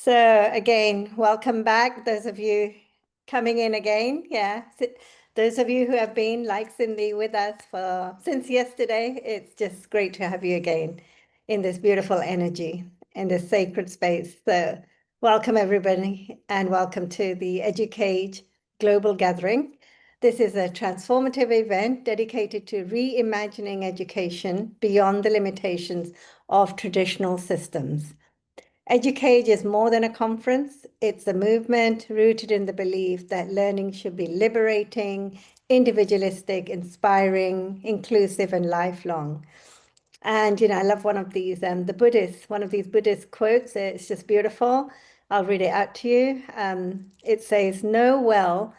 So again, welcome back. Those of you coming in again, yeah. Those of you who have been like Cindy with us for since yesterday, it's just great to have you again in this beautiful energy, in this sacred space. So welcome everybody and welcome to the EduCage Global Gathering. This is a transformative event dedicated to reimagining education beyond the limitations of traditional systems. EduCage is more than a conference. It's a movement rooted in the belief that learning should be liberating, individualistic, inspiring, inclusive, and lifelong. And, I love one of these, one of these Buddhist quotes. It's just beautiful. I'll read it out to you. It says, "Know well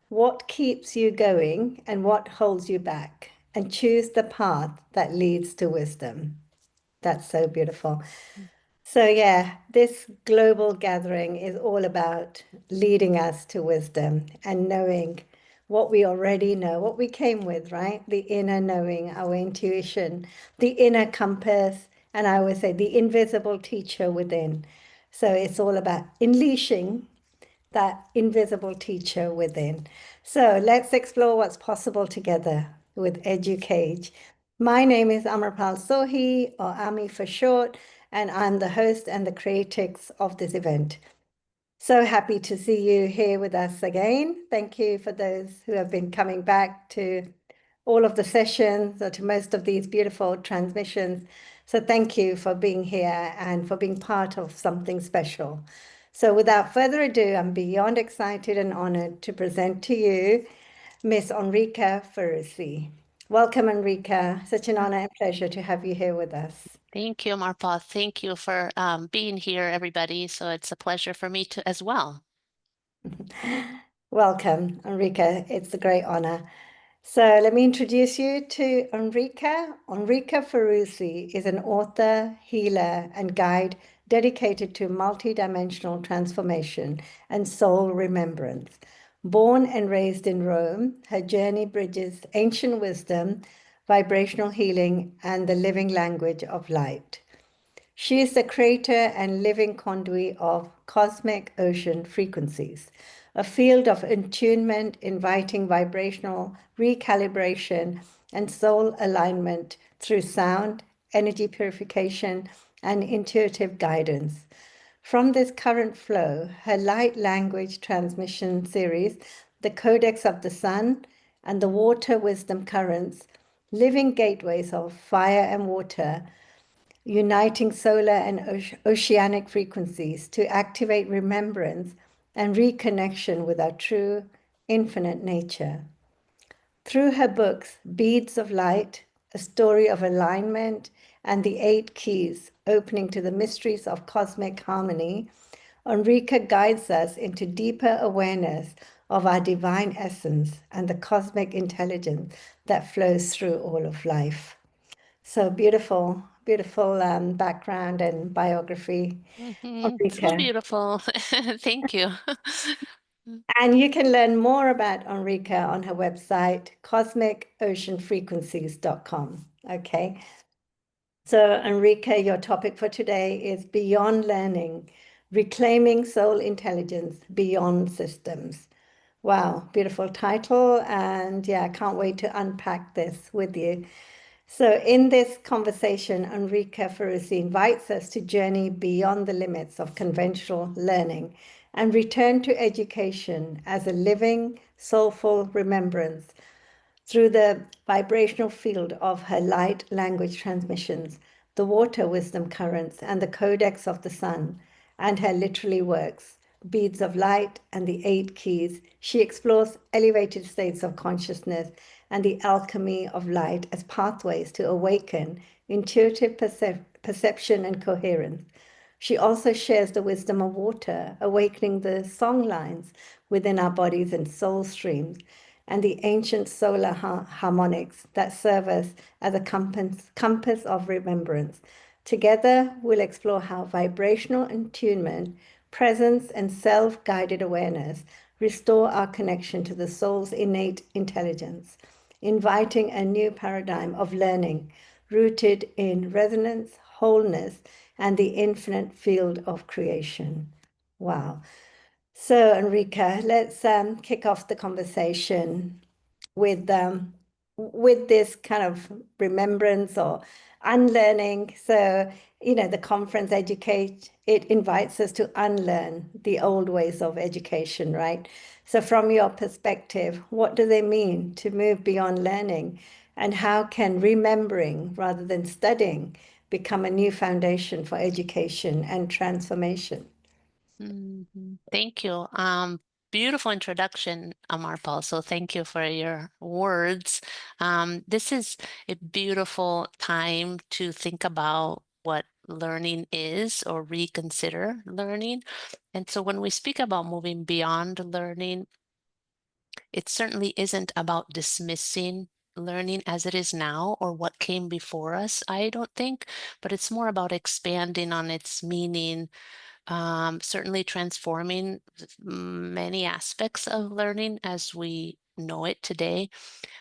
what keeps you going and what holds you back, and choose the path that leads to wisdom." That's so beautiful. So, yeah, this global gathering is all about leading us to wisdom and knowing what we already know, what we came with, right? The inner knowing, our intuition, the inner compass, and I always say the invisible teacher within. So, it's all about unleashing that invisible teacher within. So, let's explore what's possible together with EduCage. My name is Amarpal Sohi, or Ami for short, and I'm the host and the creatrix of this event. So happy to see you here with us again. Thank you for those who have been coming back to all of the sessions or to most of these beautiful transmissions. So thank you for being here and for being part of something special. So without further ado, I'm beyond excited and honored to present to you Miss Enrica Ferrucci. Welcome, Enrica. Such an honor and pleasure to have you here with us. Thank you, Amarpal. Thank you for being here, everybody. So it's a pleasure for me to as well. Welcome, Enrica. It's a great honor. So let me introduce you to Enrica. Enrica Ferrucci is an author, healer, and guide dedicated to multidimensional transformation and soul remembrance. Born and raised in Rome, her journey bridges ancient wisdom, vibrational healing, and the living language of light. She is the creator and living conduit of cosmic ocean frequencies, a field of attunement inviting vibrational recalibration and soul alignment through sound, energy purification, and intuitive guidance. From this current flow, her light language transmission series, The Codex of the Sun and the Water Wisdom Currents, living gateways of fire and water, uniting solar and oceanic frequencies to activate remembrance and reconnection with our true infinite nature. Through her books, Beads of Light, A Story of Alignment, and The Eight Keys, Opening to the Mysteries of Cosmic Harmony, Enrica guides us into deeper awareness of our divine essence and the cosmic intelligence that flows through all of life. So beautiful, beautiful background and biography, So Enrica. beautiful. Thank you. And you can learn more about Enrica on her website, cosmicoceanfrequencies.com. Okay. So, Enrica, your topic for today is Beyond Learning, Reclaiming Soul Intelligence Beyond Systems. Wow, beautiful title. And yeah, I can't wait to unpack this with you. So in this conversation, Enrica Ferrucci invites us to journey beyond the limits of conventional learning and return to education as a living, soulful remembrance through the vibrational field of her light language transmissions, the water wisdom currents, and the codex of the sun, and her literary works, Beads of Light and the Eight Keys. She explores elevated states of consciousness and the alchemy of light as pathways to awaken intuitive perception and coherence. She also shares the wisdom of water, awakening the song lines within our bodies and soul streams, and the ancient solar harmonics that serve us as a compass of remembrance. Together, we'll explore how vibrational attunement, presence, and self-guided awareness restore our connection to the soul's innate intelligence, inviting a new paradigm of learning rooted in resonance, wholeness, and the infinite field of creation. Wow. So, Enrica, let's kick off the conversation with this kind of remembrance or unlearning. So, the conference Educate, it invites us to unlearn the old ways of education, right? So, from your perspective, what do they mean to move beyond learning? And how can remembering rather than studying become a new foundation for education and transformation? Thank you. Beautiful introduction, Amarpal. So thank you for your words. This is a beautiful time to think about what learning is or reconsider learning. And so when we speak about moving beyond learning, it certainly isn't about dismissing learning as it is now or what came before us, I don't think, but it's more about expanding on its meaning, certainly transforming many aspects of learning as we know it today.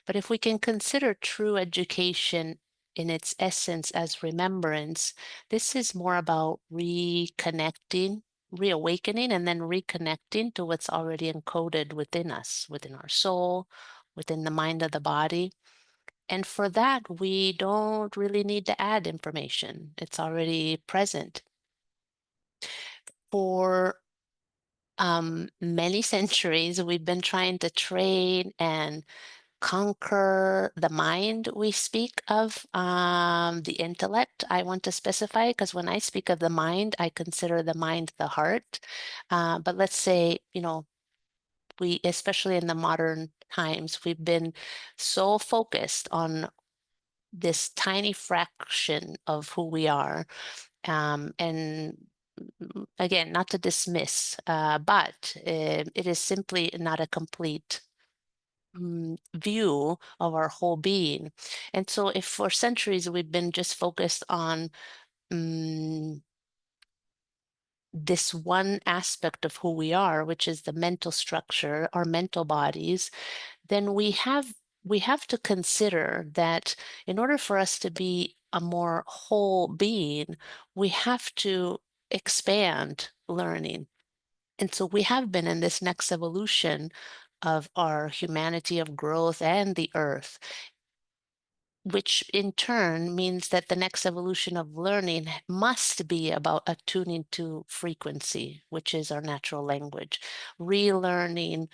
But if we can consider true education in its essence as remembrance, this is more about reconnecting, reawakening, and then reconnecting to what's already encoded within us, within our soul, within the mind of the body. And for that, we don't really need to add information, it's already present. For many centuries, we've been trying to train and conquer the mind we speak of, the intellect. I want to specify because when I speak of the mind, I consider the mind the heart. But let's say, we, especially in the modern times, we've been so focused on this tiny fraction of who we are. And again, not to dismiss, but it is simply not a complete view of our whole being. And so, if for centuries we've been just focused on this one aspect of who we are, which is the mental structure, our mental bodies, then we have to consider that in order for us to be a more whole being, we have to expand learning. And so we have been in this next evolution of our humanity, of growth and the earth, which in turn means that the next evolution of learning must be about attuning to frequency, which is our natural language, relearning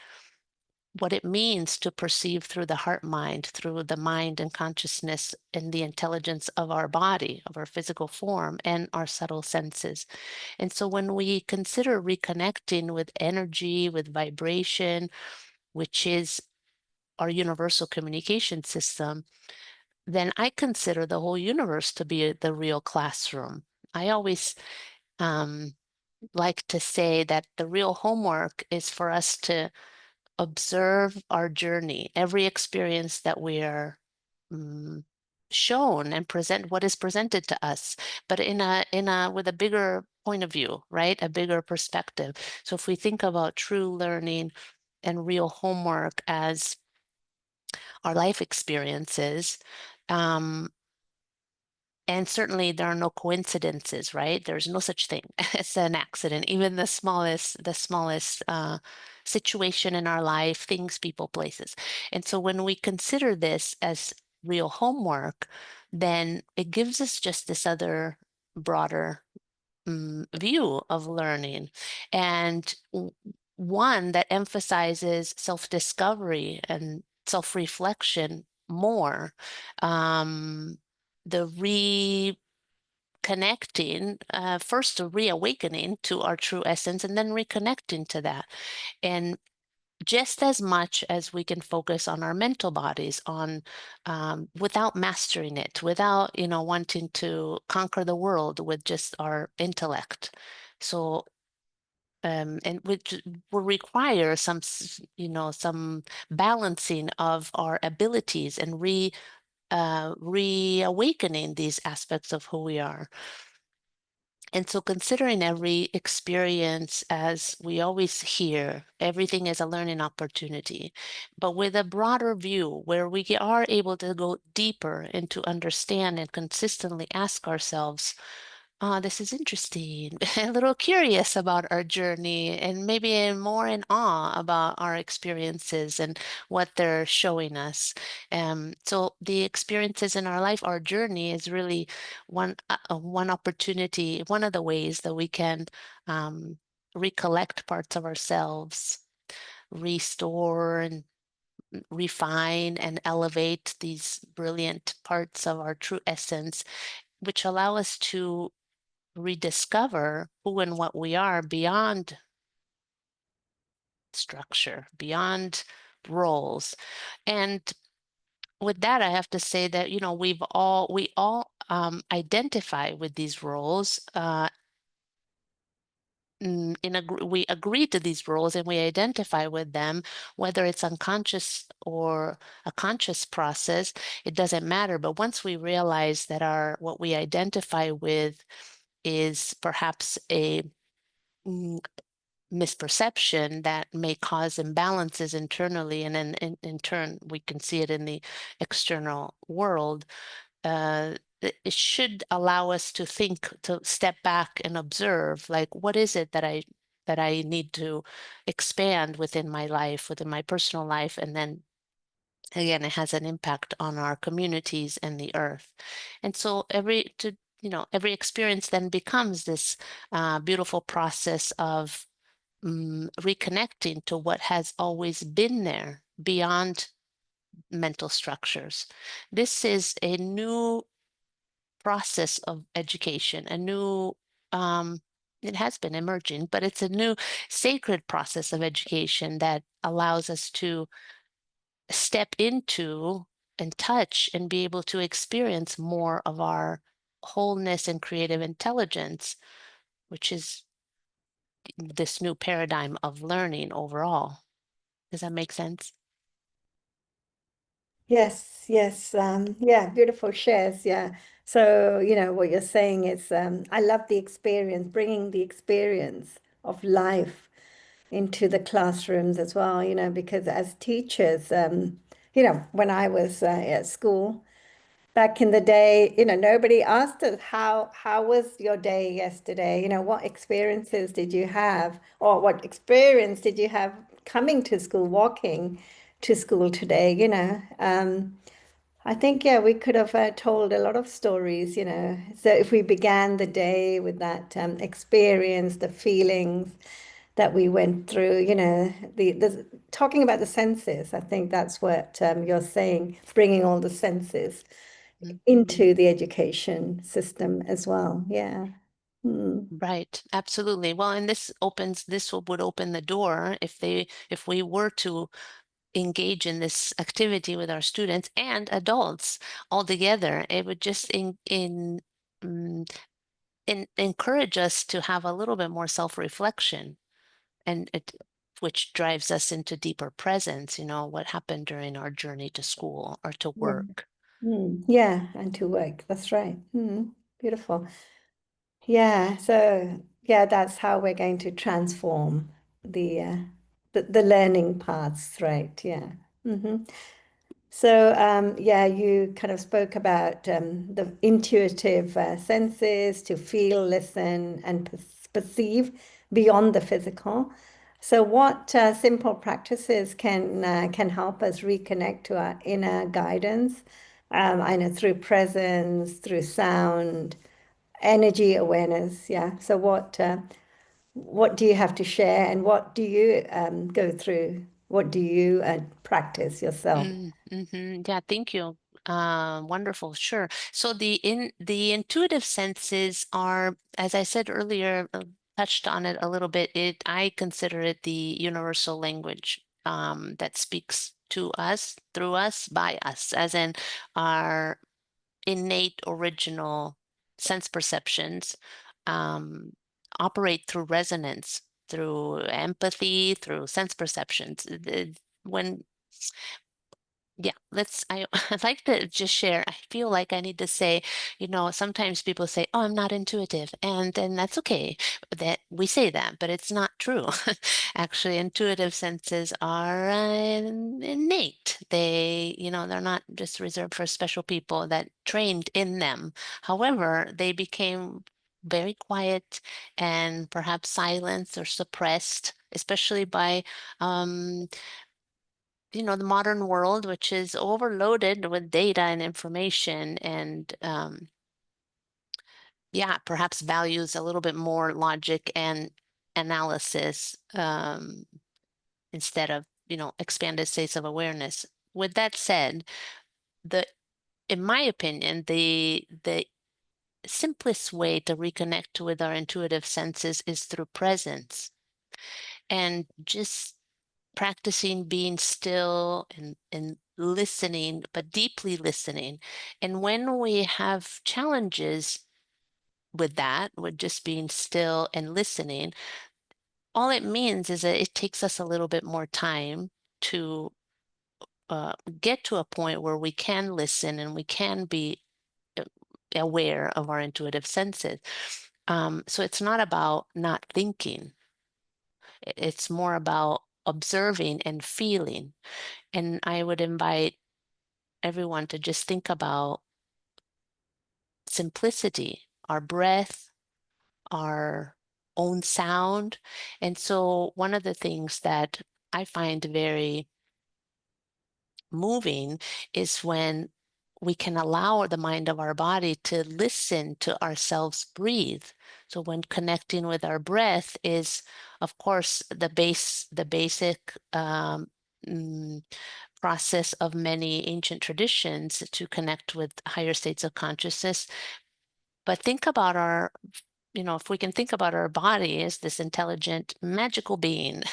what it means to perceive through the heart mind, through the mind and consciousness and the intelligence of our body, of our physical form, and our subtle senses. And so when we consider reconnecting with energy, with vibration, which is our universal communication system, then I consider the whole universe to be the real classroom. I always like to say that the real homework is for us to observe our journey, every experience that we are shown and present what is presented to us, but in a with a bigger point of view, right? A bigger perspective. So if we think about true learning and real homework as our life experiences, um, and certainly there are no coincidences, right? There's no such thing as an accident. Even the smallest situation in our life, things, people, places. And so when we consider this as real homework, then it gives us just this other broader view of learning, and one that emphasizes self-discovery and self-reflection more. Um, the reconnecting, first the reawakening to our true essence, and then reconnecting to that. And just as much as we can focus on our mental bodies, on without mastering it, without wanting to conquer the world with just our intellect. So and which will require some balancing of our abilities and reawakening these aspects of who we are. And so considering every experience, as we always hear, everything is a learning opportunity, but with a broader view where we are able to go deeper and to understand and consistently ask ourselves, oh, this is interesting, a little curious about our journey, and maybe more in awe about our experiences and what they're showing us. So the experiences in our life, our journey is really one opportunity, one of the ways that we can um, recollect parts of ourselves, restore and refine and elevate these brilliant parts of our true essence, which allow us to rediscover who and what we are beyond structure, beyond roles. And with that, I have to say that, we all identify with these roles. We agree to these roles and we identify with them, whether it's unconscious or a conscious process, it doesn't matter. But once we realize that our what we identify with is perhaps a mm, misperception that may cause imbalances internally, and then in turn we can see it in the external world. It should allow us to think, to step back and observe, like, what is it that I need to expand within my life, within my personal life, and then again, it has an impact on our communities and the earth. And so every experience then becomes this beautiful process of reconnecting to what has always been there beyond mental structures. This is a new process of education, a new, it has been emerging, but it's a new sacred process of education that allows us to step into and touch and be able to experience more of our wholeness and creative intelligence, which is this new paradigm of learning overall. Does that make sense? Yes, yes, yeah, beautiful shares, yeah. So, what you're saying is, I love the experience, bringing the experience of life into the classrooms as well, because as teachers, when I was at school, back in the day, nobody asked us how was your day yesterday? What experiences did you have, or what experience did you have coming to school, walking to school today? I think, yeah, we could have told a lot of stories. So if we began the day with that experience, the feelings that we went through, the talking about the senses, I think that's what you're saying, bringing all the senses Mhm. into the education system as well. Yeah. Mm. Right, absolutely. Well, and would open the door if we were to engage in this activity with our students and adults all together. It would just mm, encourage us to have a little bit more self-reflection, and which drives us into deeper presence, what happened during our journey to school or to Yeah. work. Mm. Yeah, and to work. That's right. Beautiful. Yeah, so yeah, that's how we're going to transform the the learning paths, right? Yeah. So yeah, you kind of spoke about the intuitive senses to feel, listen, and perceive beyond the physical. So what simple practices can help us reconnect to our inner guidance? I know through presence, through sound, energy awareness. Yeah. So what do you have to share, and what do you go through? What do you practice yourself? Yeah, thank you. Wonderful, sure. So the intuitive senses are, as I said earlier, touched on it a little bit. I consider it the universal language that speaks to us, through us, by us, as in our innate original sense perceptions um, operate through resonance, through empathy, through sense perceptions. When yeah, I'd like to just share. I feel like I need to say, sometimes people say, "Oh, I'm not intuitive," and that's okay that we say that, but it's not true. Actually, intuitive senses are innate. They're not just reserved for special people that trained in them. However, they became very quiet and perhaps silenced or suppressed, especially by the modern world, which is overloaded with data and information, and yeah, perhaps values a little bit more logic and analysis, instead of expanded states of awareness. With that said, the in my opinion, the simplest way to reconnect with our intuitive senses is through presence, and just practicing being still and listening, but deeply listening. And when we have challenges with that, with just being still and listening, all it means is that it takes us a little bit more time to get to a point where we can listen and we can be uh, aware of our intuitive senses. So it's not about not thinking, it's more about observing and feeling. And I would invite everyone to just think about simplicity, our breath, our own sound. And so, one of the things that I find very moving is when we can allow the mind of our body to listen to ourselves breathe. So when connecting with our breath is, of course, the basic mm, process of many ancient traditions to connect with higher states of consciousness. But think about if we can think about our body as this intelligent, magical being,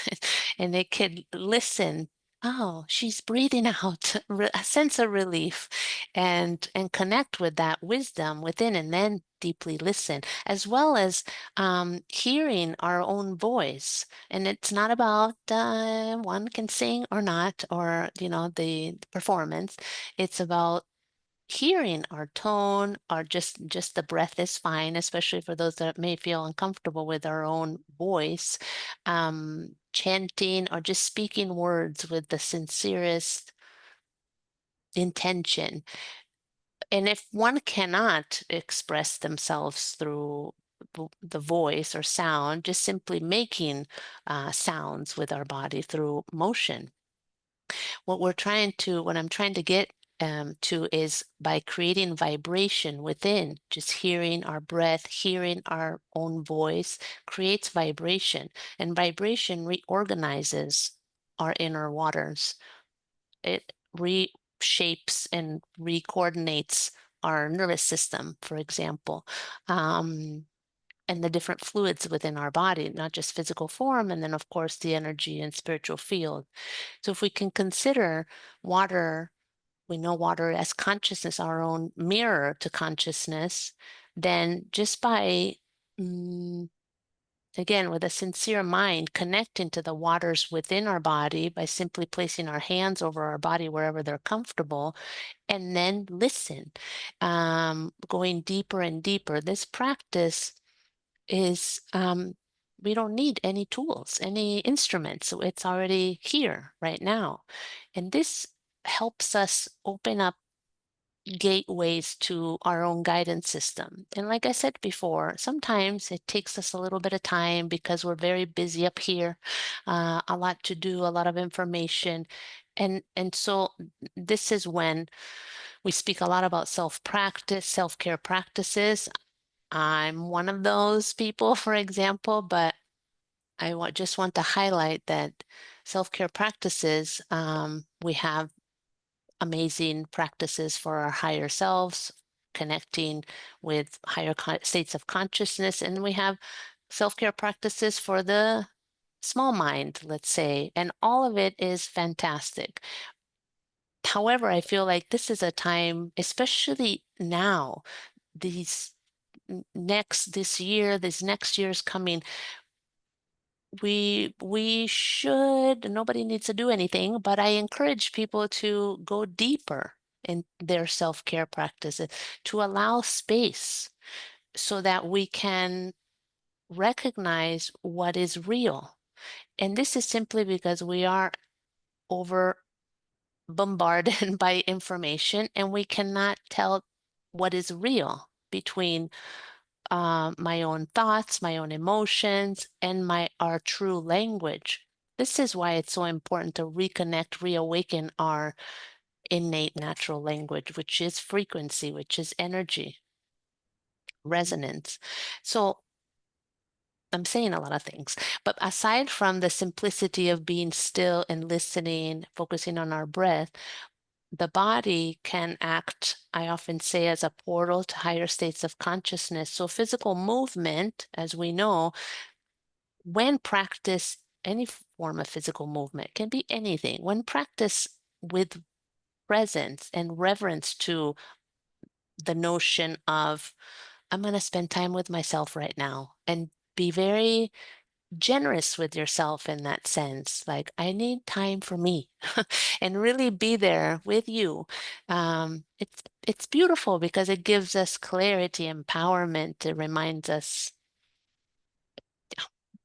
and it could listen, oh, she's breathing out, a sense of relief, and connect with that wisdom within, and then deeply listen, as well as hearing our own voice. And it's not about one can sing or not, or the performance. It's about hearing our tone, or just the breath is fine, especially for those that may feel uncomfortable with our own voice. Chanting or just speaking words with the sincerest intention. And if one cannot express themselves through the voice or sound, just simply making sounds with our body through motion. What I'm trying to get to is by creating vibration within, just hearing our breath, hearing our own voice creates vibration, and vibration reorganizes our inner waters. It reshapes and recoordinates our nervous system, for example. And the different fluids within our body, not just physical form, and then, of course, the energy and spiritual field. So if we can consider water, we know water as consciousness, our own mirror to consciousness, then just by, mm, again, with a sincere mind, connecting to the waters within our body by simply placing our hands over our body wherever they're comfortable, and then listen, going deeper and deeper. This practice is we don't need any tools, any instruments. So it's already here right now. And this helps us open up gateways to our own guidance system. And like I said before, sometimes it takes us a little bit of time because we're very busy up here, a lot to do, a lot of information. And so this is when we speak a lot about self-practice, self-care practices. I'm one of those people, for example, but just want to highlight that self-care practices, we have amazing practices for our higher selves, connecting with higher states of consciousness, and we have self-care practices for the small mind, let's say, and all of it is fantastic. However, I feel like this is a time, especially now, these this next year's coming, we should, nobody needs to do anything, but I encourage people to go deeper in their self-care practices, to allow space so that we can recognize what is real. And this is simply because we are over bombarded by information, and we cannot tell what is real between my own thoughts, my own emotions, and our true language. This is why it's so important to reconnect, reawaken our innate natural language, which is frequency, which is energy, resonance. So I'm saying a lot of things, but aside from the simplicity of being still and listening, focusing on our breath, the body can act, I often say, as a portal to higher states of consciousness. So physical movement, as we know, when practiced, any form of physical movement can be anything. When practiced with presence and reverence to the notion of, I'm going to spend time with myself right now, and be very generous with yourself in that sense. Like, I need time for me and really be there with you. It's beautiful because it gives us clarity, empowerment. It reminds us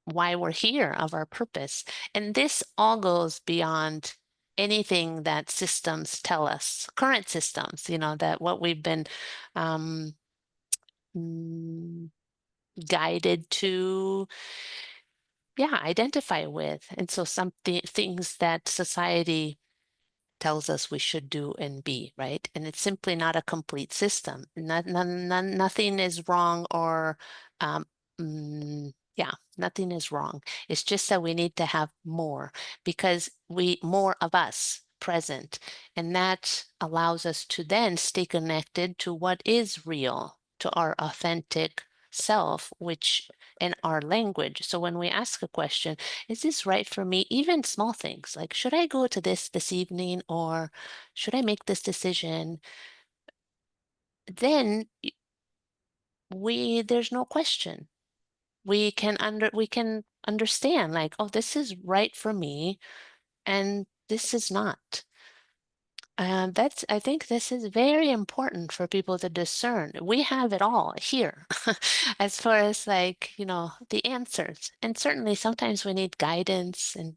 why we're here, of our purpose. And this all goes beyond anything that systems tell us, current systems, that what we've been um, mm, guided to, yeah, identify with. And so some things that society tells us we should do and be, right? And it's simply not a complete system. Nothing is wrong, or um, yeah, nothing is wrong. It's just that we need to have more, because more of us present, and that allows us to then stay connected to what is real, to our authentic self, which in our language. So when we ask a question, is this right for me? Even small things like, should I go to this evening, or should I make this decision? Then there's no question. We can understand, like, oh, this is right for me and this is not. I think this is very important for people to discern. We have it all here as far as, like, the answers. And certainly sometimes we need guidance, and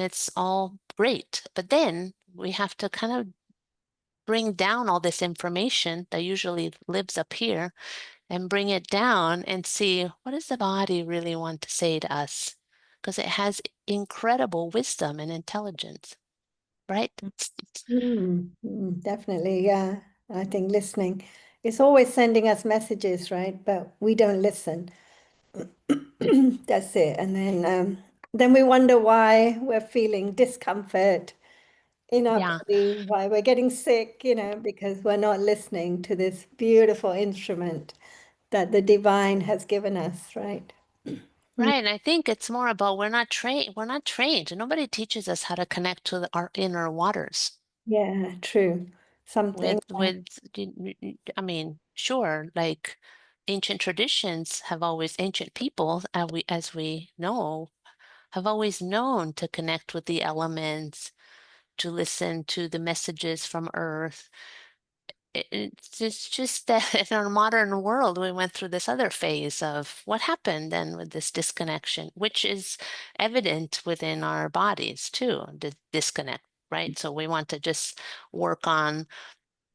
it's all great. But then we have to kind of bring down all this information that usually lives up here, and bring it down and see, what does the body really want to say to us? Because it has incredible wisdom and intelligence, right? Definitely, yeah. I think listening, it's always sending us messages, right? But we don't listen. That's it. And then we wonder why we're feeling discomfort in our Yeah. body, why we're getting sick, because we're not listening to this beautiful instrument that the divine has given us, right? Mm. Right. And I think it's more about, we're not trained. We're not trained. Nobody teaches us how to connect to our inner waters. Yeah, true. Something. I mean, sure, like, ancient traditions have always, ancient people, as we know, have always known to connect with the elements, to listen to the messages from Earth. It's just that in our modern world, we went through this other phase of what happened then with this disconnection, which is evident within our bodies too, the disconnect, right? So we want to just work on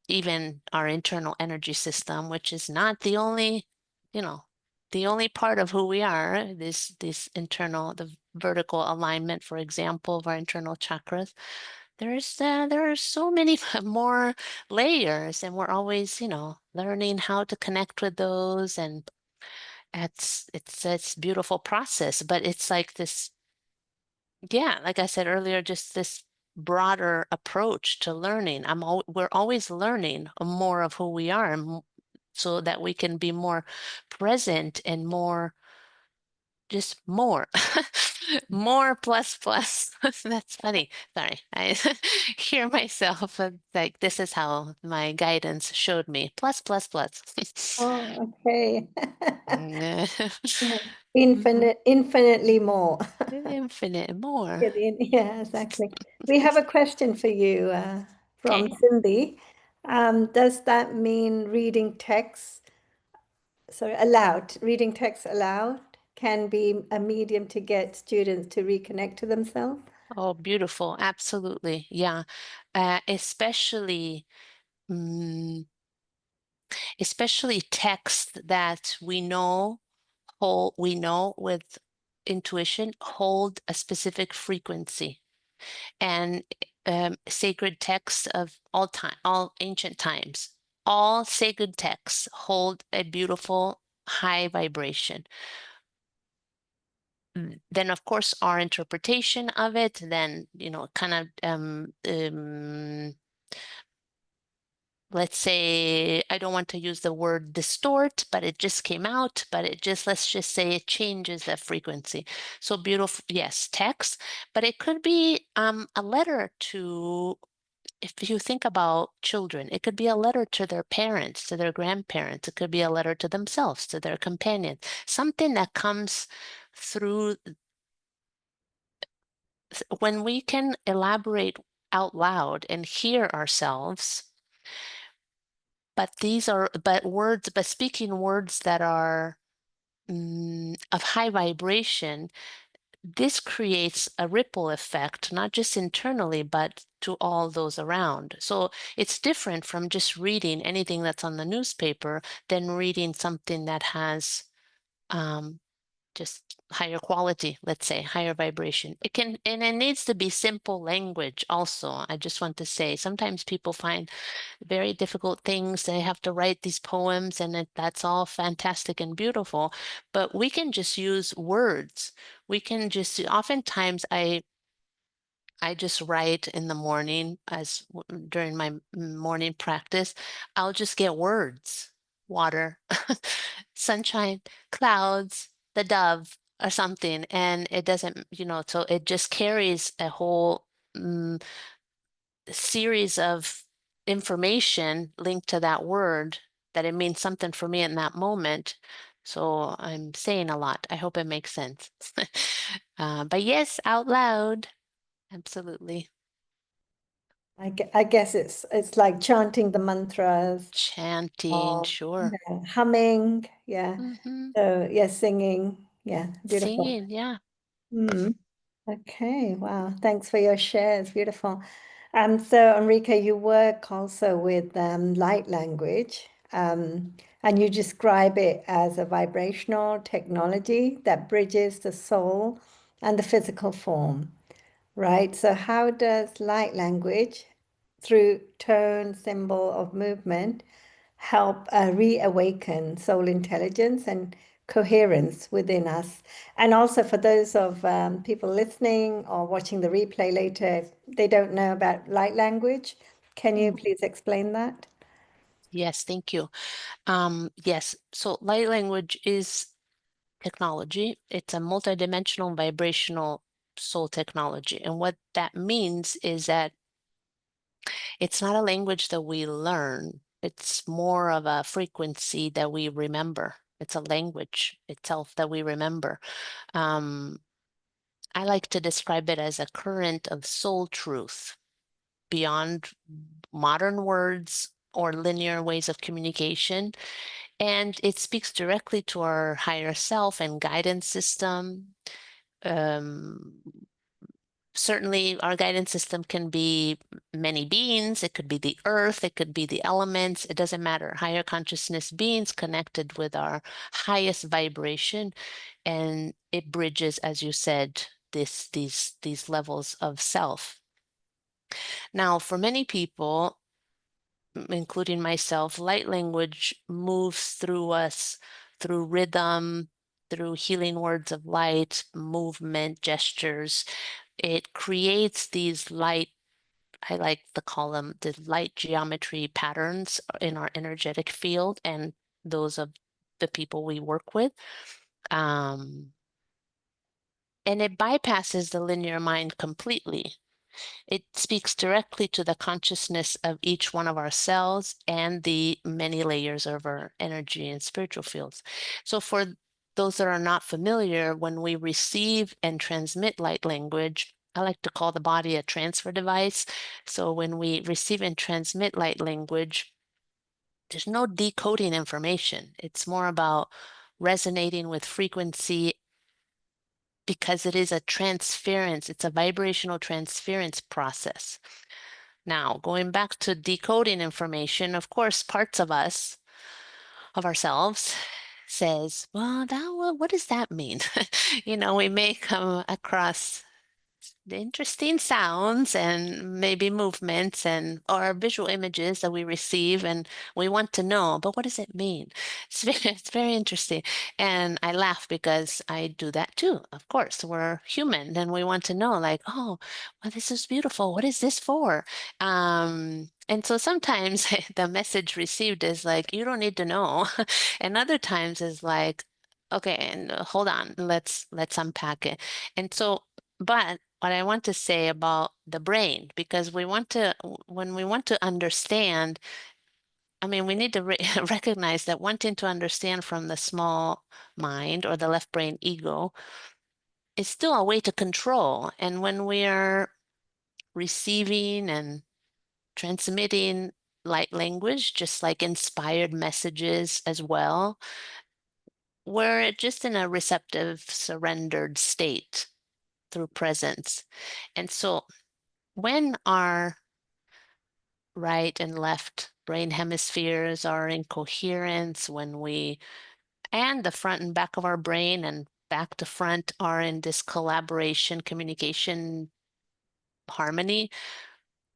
even our internal energy system, which is not the only, you know, the only part of who we are. This internal, the vertical alignment, for example, of our internal chakras. There are so many more layers, and we're always, learning how to connect with those, and it's a beautiful process. But it's like this, yeah, like I said earlier, just this broader approach to learning. We're always learning more of who we are, so that we can be more present and more, just more, more plus plus. That's funny. Sorry, I hear myself, like, this is how my guidance showed me. Plus plus plus. Oh, okay. Yeah. Yeah. Mhm. Infinitely more. Infinite more. Yeah, yeah, exactly. We have a question for you from Okay. Cindy. Does that mean reading text, sorry, aloud, reading text aloud can be a medium to get students to reconnect to themselves? Oh, beautiful. Absolutely. Yeah. Especially, mm, especially text that we know with intuition hold a specific frequency. And sacred texts of all time, all ancient times, all sacred texts hold a beautiful high vibration. Then, of course, our interpretation of it, then, kind of, let's say, I don't want to use the word distort, but it just came out, but let's just say it changes the frequency. So beautiful, yes, text, but it could be a letter to, if you think about children, it could be a letter to their parents, to their grandparents. It could be a letter to themselves, to their companion, something that comes through when we can elaborate out loud and hear ourselves. But speaking words that are of high vibration, this creates a ripple effect, not just internally, but to all those around. So it's different from just reading anything that's on the newspaper than reading something that has um, just higher quality, let's say, higher vibration. And it needs to be simple language also. I just want to say, sometimes people find very difficult things. They have to write these poems, and that's all fantastic and beautiful. But we can just use words. We can just, oftentimes, I just write in the morning during my morning practice. I'll just get words, water, sunshine, clouds, the dove, or something, and it doesn't, so it just carries a whole series of information linked to that word, that it means something for me in that moment. So I'm saying a lot. I hope it makes sense. But yes, out loud. Absolutely. I guess it's like chanting the mantras Chanting, or sure. humming. Yeah. Hmm. So yeah, singing. Yeah, beautiful. Singing, yeah. Mm. Okay, wow. Thanks for your share. It's beautiful. So Enrique, you work also with light language, and you describe it as a vibrational technology that bridges the soul and the physical form, right? So how does light language, through tone, symbol of movement, help reawaken soul intelligence and coherence within us? And also for those of people listening or watching the replay later, if they don't know about light language, can you Mm. please explain that? Yes, thank you. Yes, so light language is technology. It's a multidimensional vibrational soul technology. And what that means is that it's not a language that we learn. It's more of a frequency that we remember. It's a language itself that we remember. Um, I like to describe it as a current of soul truth beyond modern words or linear ways of communication. And it speaks directly to our higher self and guidance system. Um, Certainly, our guidance system can be many beings. It could be the earth, it could be the elements. It doesn't matter. Higher consciousness beings connected with our highest vibration, and it bridges, as you said, these levels of self. Now, for many people, including myself, light language moves through us through rhythm, through healing words of light, movement, gestures. It creates these light, I like to call them the light geometry patterns in our energetic field and those of the people we work with. Um, and it bypasses the linear mind completely. It speaks directly to the consciousness of each one of our cells and the many layers of our energy and spiritual fields. So, for those that are not familiar, when we receive and transmit light language, I like to call the body a transfer device. So, when we receive and transmit light language, there's no decoding information. It's more about resonating with frequency because it is a transference, it's a vibrational transference process. Now, going back to decoding information, of course, parts of us of ourselves says, well, what does that mean? We may come across the interesting sounds and maybe movements and or visual images that we receive, and we want to know, but what does it mean? It's very interesting. And I laugh because I do that too. Of course, we're human and we want to know, like, oh, well, this is beautiful. What is this for? And so sometimes the message received is like, you don't need to know. And other times is like, okay, and hold on, let's unpack it. And so, but what I want to say about the brain, because when we want to understand, I mean, we need to recognize that wanting to understand from the small mind or the left brain ego is still a way to control. And when we are receiving and transmitting light language, just like inspired messages as well, we're just in a receptive, surrendered state through presence. And so when our right and left brain hemispheres are in coherence, and the front and back of our brain and back to front are in this collaboration, communication, harmony,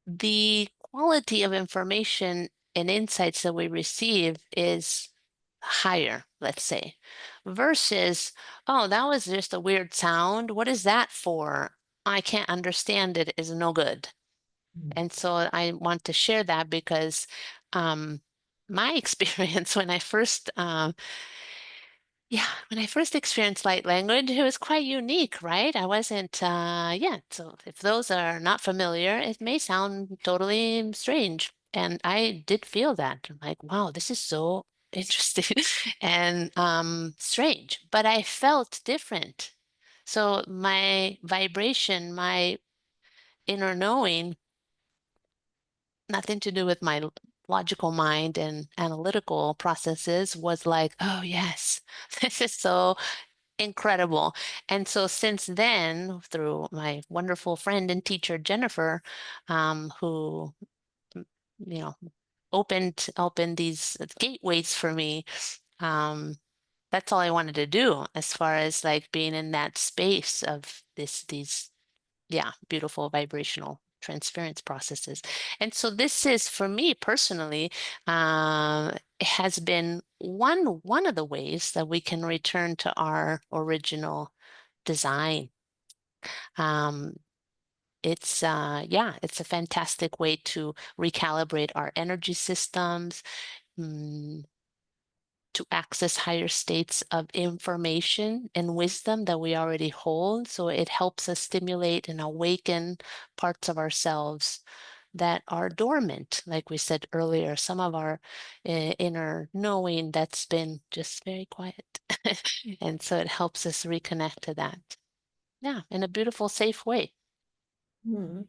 the quality of information and insights that we receive is higher, let's say, versus, oh, that was just a weird sound. What is that for? I can't understand it, is no good. And so I want to share that because my experience when I first experienced light language, it was quite unique, right? I wasn't, yeah. So if those are not familiar, it may sound totally strange. And I did feel that. I'm like, wow, this is so interesting and strange, but I felt different. So my vibration, my inner knowing, nothing to do with my logical mind and analytical processes, was like, oh, yes, this is so incredible. And so since then, through my wonderful friend and teacher, Jennifer, who, mm, you know, opened these gateways for me, um, that's all I wanted to do as far as like being in that space of these yeah, beautiful vibrational transference processes. And so this is for me personally, has been one of the ways that we can return to our original design. Um, it's a fantastic way to recalibrate our energy systems, mm, to access higher states of information and wisdom that we already hold. So it helps us stimulate and awaken parts of ourselves that are dormant, like we said earlier, some of our inner knowing that's been just very quiet. And so it helps us reconnect to that. Yeah, in a beautiful, safe way. Hmm.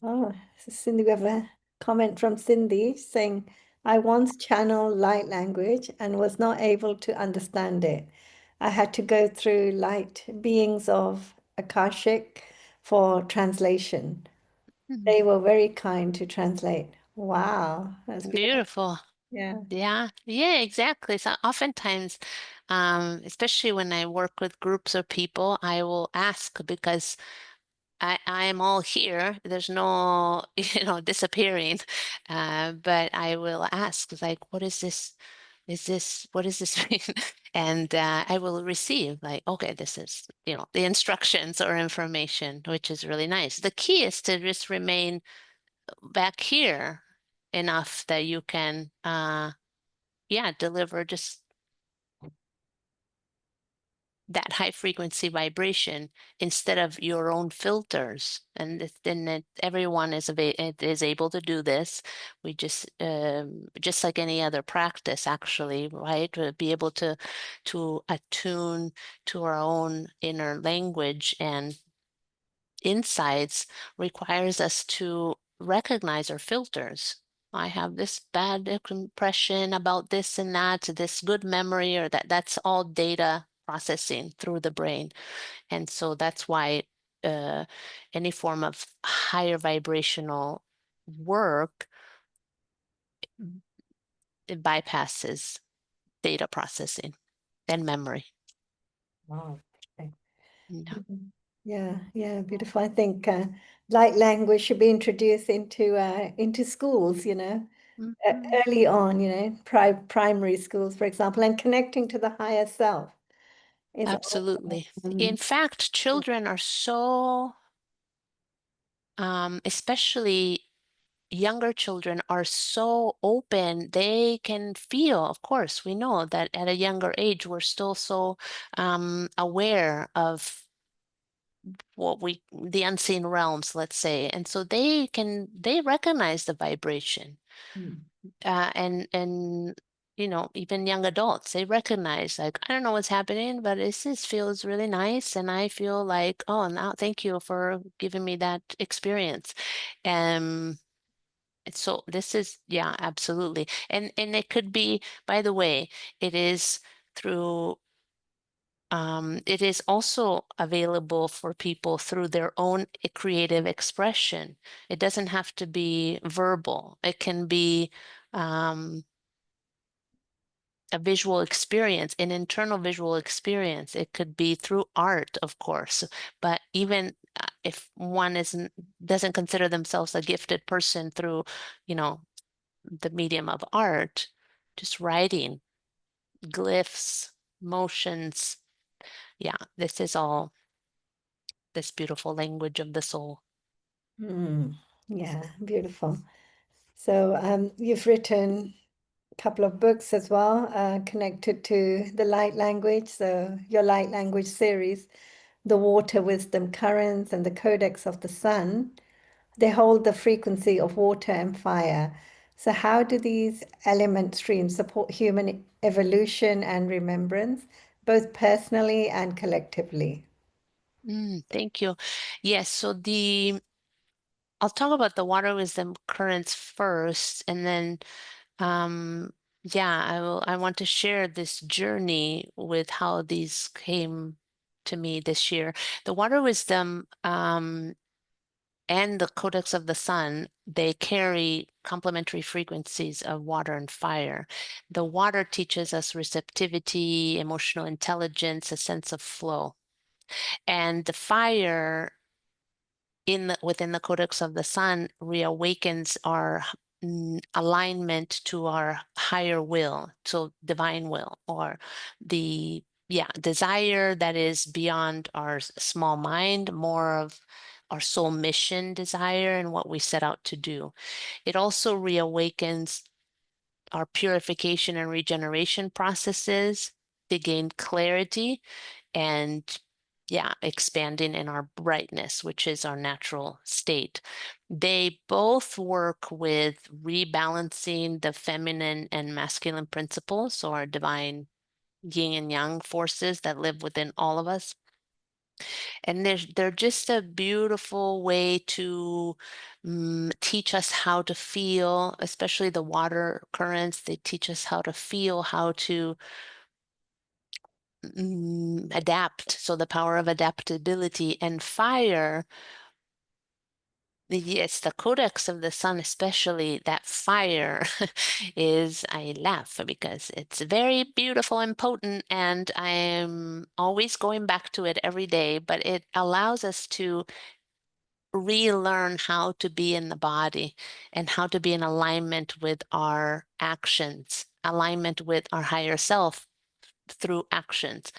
Oh, so Cindy, we have a comment from Cindy saying, I once channeled light language and was not able to understand it. I had to go through light beings of Akashic for translation. Mhm. They were very kind to translate. Wow, that's beautiful. Beautiful. Yeah. Yeah, yeah, exactly. So oftentimes, especially when I work with groups of people, I will ask because I am all here. There's no, disappearing. But I will ask, like, what is this? What does this mean? And I will receive, like, okay, this is, the instructions or information, which is really nice. The key is to just remain back here enough that you can, yeah, deliver just that high frequency vibration instead of your own filters. And then everyone is able to do this. We just like any other practice, actually, right? To be able to attune to our own inner language and insights requires us to recognize our filters. I have this bad impression about this and that, this good memory, or that's all data processing through the brain. And so that's why uh, any form of higher vibrational work, it bypasses data processing and memory. Wow. Okay. Yeah. Mhm. Yeah, beautiful. I think light language should be introduced into schools, Mhm. early on, primary schools, for example, and connecting to the higher self is also, Absolutely. In fact, yeah. children are so, especially younger children, are so open. They can feel, of course, we know that at a younger age, we're still so aware of the unseen realms, let's say. And so they recognize the vibration. Mm. And even young adults, they recognize, like, I don't know what's happening, but this feels really nice, and I feel like, oh, now thank you for giving me that experience. um so this is, yeah, absolutely. And it could be, by the way, it is through it is also available for people through their own creative expression. It doesn't have to be verbal. It can be um, a visual experience, an internal visual experience. It could be through art, of course, but even if one doesn't consider themselves a gifted person through, the medium of art, just writing, glyphs, motions. Yeah, this is all this beautiful language of the soul. Yeah, beautiful. So you've written a couple of books as well, connected to the light language. So your light language series, the water wisdom currents and the codex of the sun, they hold the frequency of water and fire. So how do these element streams support human evolution and remembrance, both personally and collectively? Thank you. Yes, so I'll talk about the water wisdom currents first, and then yeah, I want to share this journey with how these came to me this year. The water wisdom and the codex of the sun, they carry complementary frequencies of water and fire. The water teaches us receptivity, emotional intelligence, a sense of flow. And the fire within the codex of the sun reawakens our alignment to our higher will, so divine will, or the desire that is beyond our small mind, more of our soul mission desire and what we set out to do. It also reawakens our purification and regeneration processes to gain clarity and expanding in our brightness, which is our natural state. They both work with rebalancing the feminine and masculine principles, so our divine yin and yang forces that live within all of us. And they're just a beautiful way to teach us how to feel, especially the water currents. They teach us how to feel, how to adapt. So the power of adaptability. And fire, yes, the codex of the sun, especially that fire is, I laugh because it's very beautiful and potent, and I'm always going back to it every day, but it allows us to relearn how to be in the body and how to be in alignment with our actions, alignment with our higher self through actions.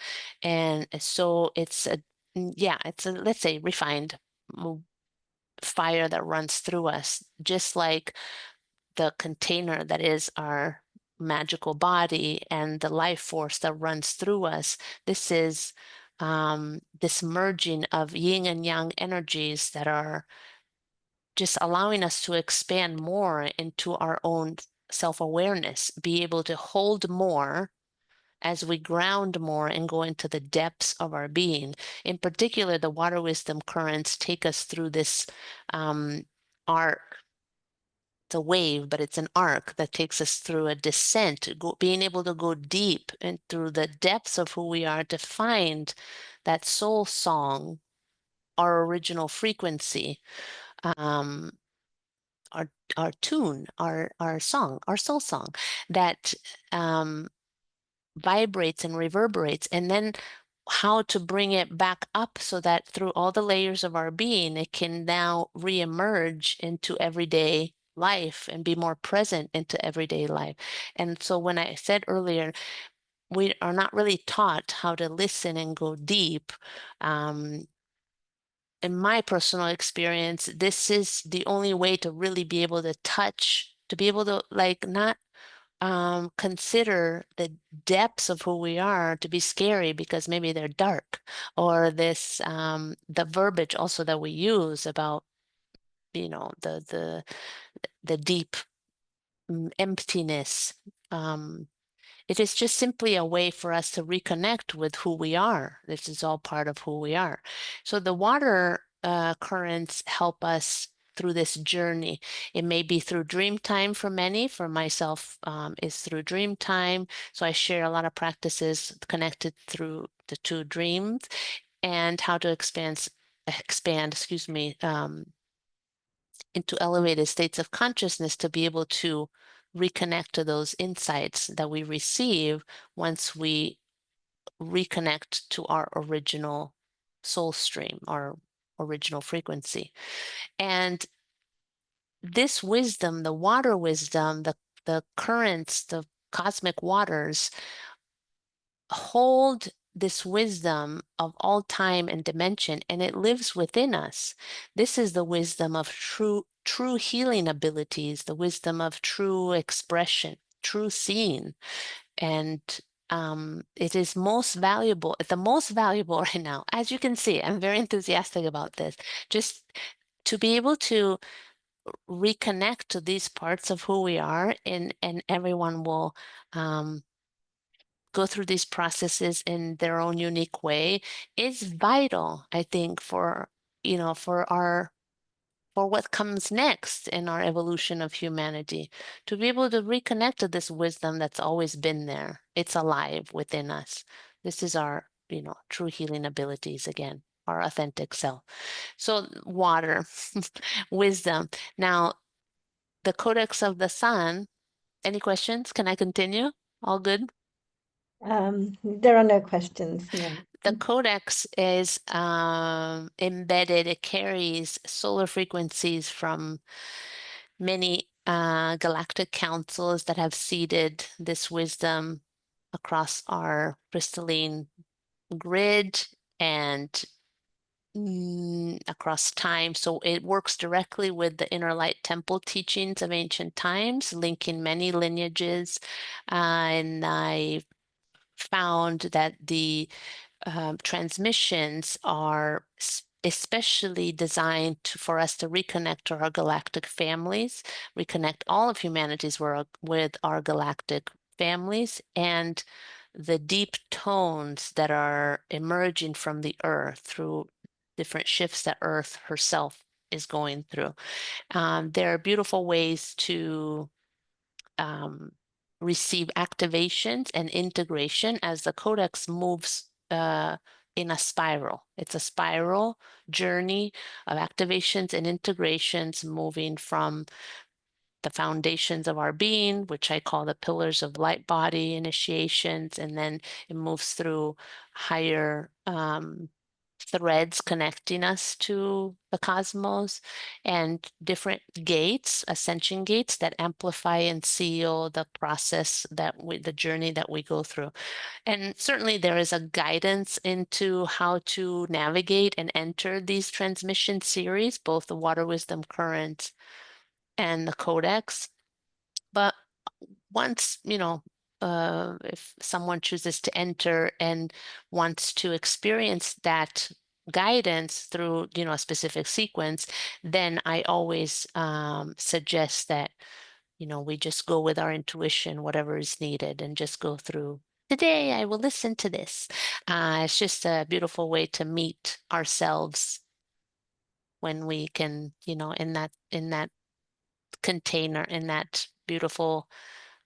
And so it's it's a, let's say, refined fire that runs through us, just like the container that is our magical body and the life force that runs through us. This is this merging of yin and yang energies that are just allowing us to expand more into our own self-awareness, be able to hold more as we ground more and go into the depths of our being. In particular, the water wisdom currents take us through this arc. It's a wave, but it's an arc that takes us through a descent, being able to go deep and through the depths of who we are to find that soul song, our original frequency, um, our tune, our song, our soul song that vibrates and reverberates, and then how to bring it back up so that through all the layers of our being, it can now reemerge into everyday life and be more present into everyday life. And so when I said earlier, we are not really taught how to listen and go deep. In my personal experience, this is the only way to really be able to touch, to be able to like not consider the depths of who we are to be scary because maybe they're dark, or this the verbiage also that we use about the deep emptiness. It is just simply a way for us to reconnect with who we are. This is all part of who we are. So the water currents help us through this journey. It may be through dream time for many. For myself, is through dream time. So I share a lot of practices connected through the two dreams and how to expand, excuse me, into elevated states of consciousness to be able to reconnect to those insights that we receive once we reconnect to our original soul stream, our original frequency. And this wisdom, the water wisdom, the currents, the cosmic waters hold this wisdom of all time and dimension, and it lives within us. This is the wisdom of true healing abilities, the wisdom of true expression, true seeing. And it is most valuable, the most valuable right now. As you can see, I'm very enthusiastic about this. Just to be able to reconnect to these parts of who we are, and everyone will go through these processes in their own unique way, is vital, I think, for for what comes next in our evolution of humanity, to be able to reconnect to this wisdom that's always been there. It's alive within us. This is our, true healing abilities again, our authentic self. So water, wisdom. Now, the Codex of the Sun. Any questions? Can I continue? All good? There are no questions, no. The codex is embedded, it carries solar frequencies from many galactic councils that have seeded this wisdom across our crystalline grid and across time. So it works directly with the inner light temple teachings of ancient times, linking many lineages. And I found that the transmissions are especially designed for us to reconnect to our galactic families, reconnect all of humanity's world with our galactic families, and the deep tones that are emerging from the earth through different shifts that Earth herself is going through. There are beautiful ways to receive activations and integration as the codex moves in a spiral. It's a spiral journey of activations and integrations moving from the foundations of our being, which I call the pillars of light body initiations, and then it moves through higher threads connecting us to the cosmos, and different gates, ascension gates that amplify and seal the process the journey that we go through. And certainly there is a guidance into how to navigate and enter these transmission series, both the water wisdom currents and the codex. But once, if someone chooses to enter and wants to experience that guidance through, a specific sequence, then I always suggest that, we just go with our intuition, whatever is needed, and just go through. Today, I will listen to this. It's just a beautiful way to meet ourselves when we can, in that container, in that beautiful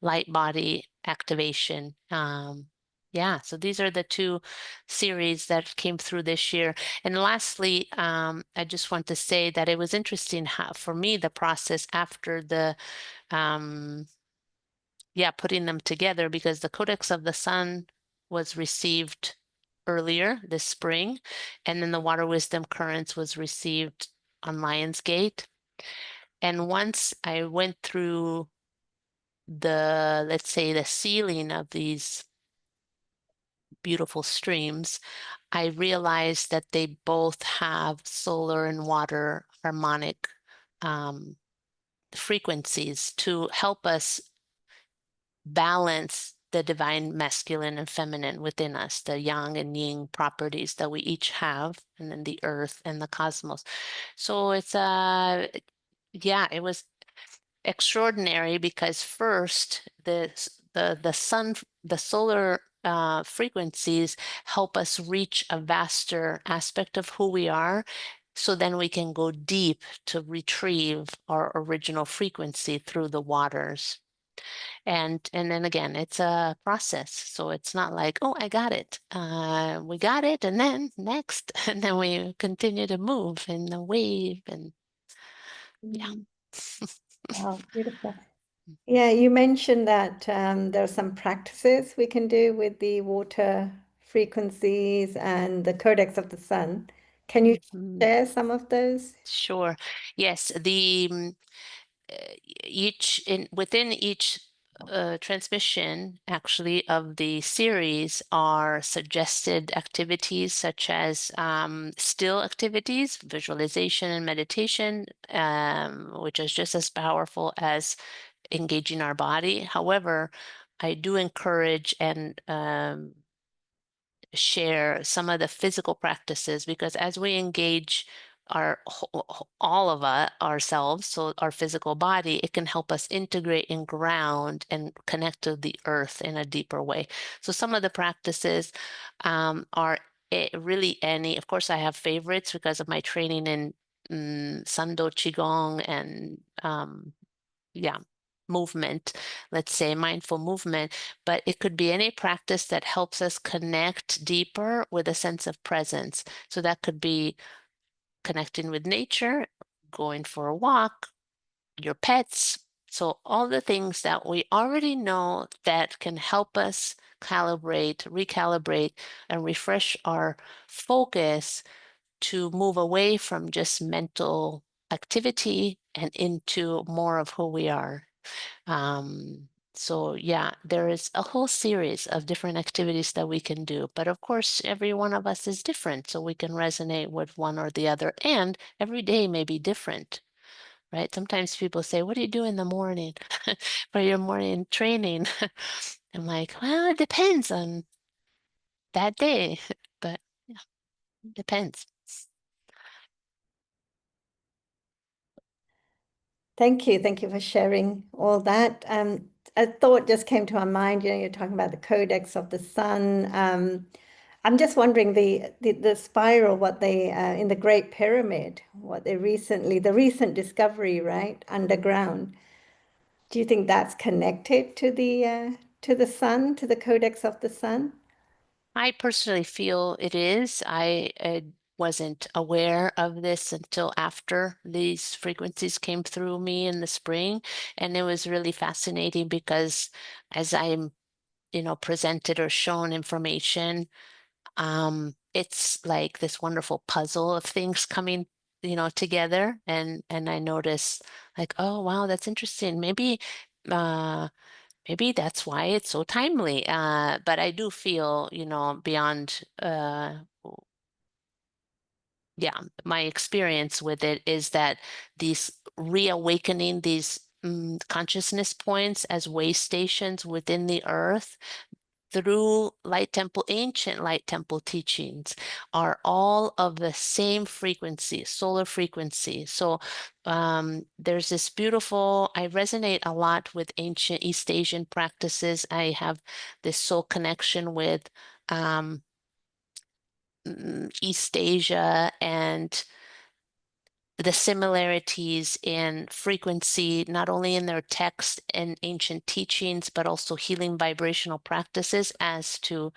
light body activation. Yeah, so these are the two series that came through this year. And lastly, I just want to say that it was interesting how, for me, the process after the yeah, putting them together, because the Codex of the Sun was received earlier this spring, and then the Water Wisdom Currents was received on Lionsgate. And once I went through the, let's say, the sealing of these beautiful streams, I realized that they both have solar and water harmonic frequencies to help us balance the divine masculine and feminine within us, the yang and yin properties that we each have, and then the earth and the cosmos. So it's yeah, it was extraordinary, because first the sun, the solar frequencies help us reach a vaster aspect of who we are, so then we can go deep to retrieve our original frequency through the waters. And then again, it's a process. So it's not like, oh, I got it. We got it, and then next, and then we continue to move in the wave, and yeah. Mm. Wow, beautiful. Yeah, you mentioned that there are some practices we can do with the water frequencies and the Codex of the Sun. Can you Mhm. share some of those? Sure. Yes, the each in within each transmission actually of the series are suggested activities, such as still activities, visualization and meditation, which is just as powerful as engaging our body. However, I do encourage and share some of the physical practices, because as we engage all of us ourselves, so our physical body, it can help us integrate and ground and connect to the earth in a deeper way. So some of the practices are really any, of course I have favorites because of my training in Sando Qigong and yeah, movement, let's say mindful movement, but it could be any practice that helps us connect deeper with a sense of presence. So that could be connecting with nature, going for a walk, your pets. So all the things that we already know that can help us calibrate, recalibrate, and refresh our focus to move away from just mental activity and into more of who we are. So yeah, there is a whole series of different activities that we can do. But of course, every one of us is different, so we can resonate with one or the other. And every day may be different, right? Sometimes people say, what do you do in the morning for your morning training? I'm like, well, it depends on that day, but yeah, it depends. Thank you. Thank you for sharing all that. A thought just came to my mind. You know, you're talking about the Codex of the Sun. I'm just wondering the spiral, what they in the Great Pyramid, what they recently, the recent discovery, right, underground. Do you think that's connected to the sun, to the Codex of the Sun? I personally feel it is. I wasn't aware of this until after these frequencies came through me in the spring. And it was really fascinating because as I'm, presented or shown information, it's like this wonderful puzzle of things coming, together. And I notice like, oh, wow, that's interesting. Uh, Maybe that's why it's so timely. But I do feel, beyond, yeah, my experience with it is that these reawakening these consciousness points as way stations within the earth through ancient light temple teachings are all of the same frequency, solar frequency. So there's this beautiful, I resonate a lot with ancient East Asian practices. I have this soul connection with East Asia and the similarities in frequency, not only in their text and ancient teachings, but also healing vibrational practices as to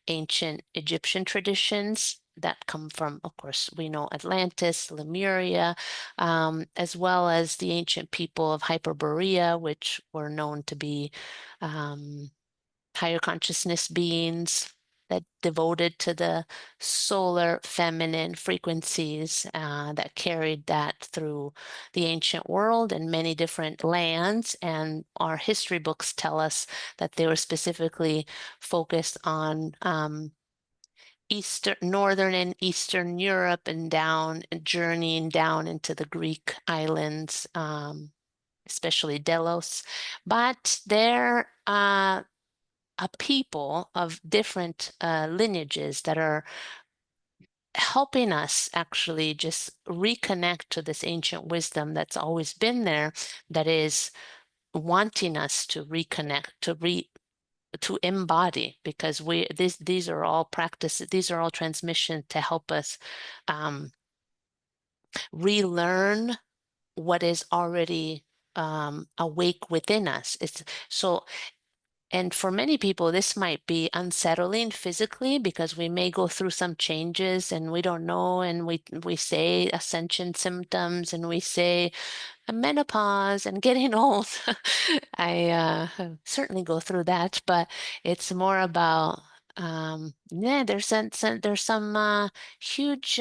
ancient Egyptian traditions that come from, of course, we know Atlantis, Lemuria, as well as the ancient people of Hyperborea, which were known to be higher consciousness beings that devoted to the solar feminine frequencies that carried that through the ancient world and many different lands. And our history books tell us that they were specifically focused on northern and eastern Europe and down and journeying down into the Greek islands, especially Delos. But they're a people of different lineages that are helping us actually just reconnect to this ancient wisdom that's always been there, that is wanting us to reconnect, to embody, because these are all practices, these are all transmission to help us relearn what is already awake within us. It's so. And for many people, this might be unsettling physically because we may go through some changes and we don't know, and we say ascension symptoms and we say menopause and getting old. I certainly go through that, but it's more about yeah, there's some huge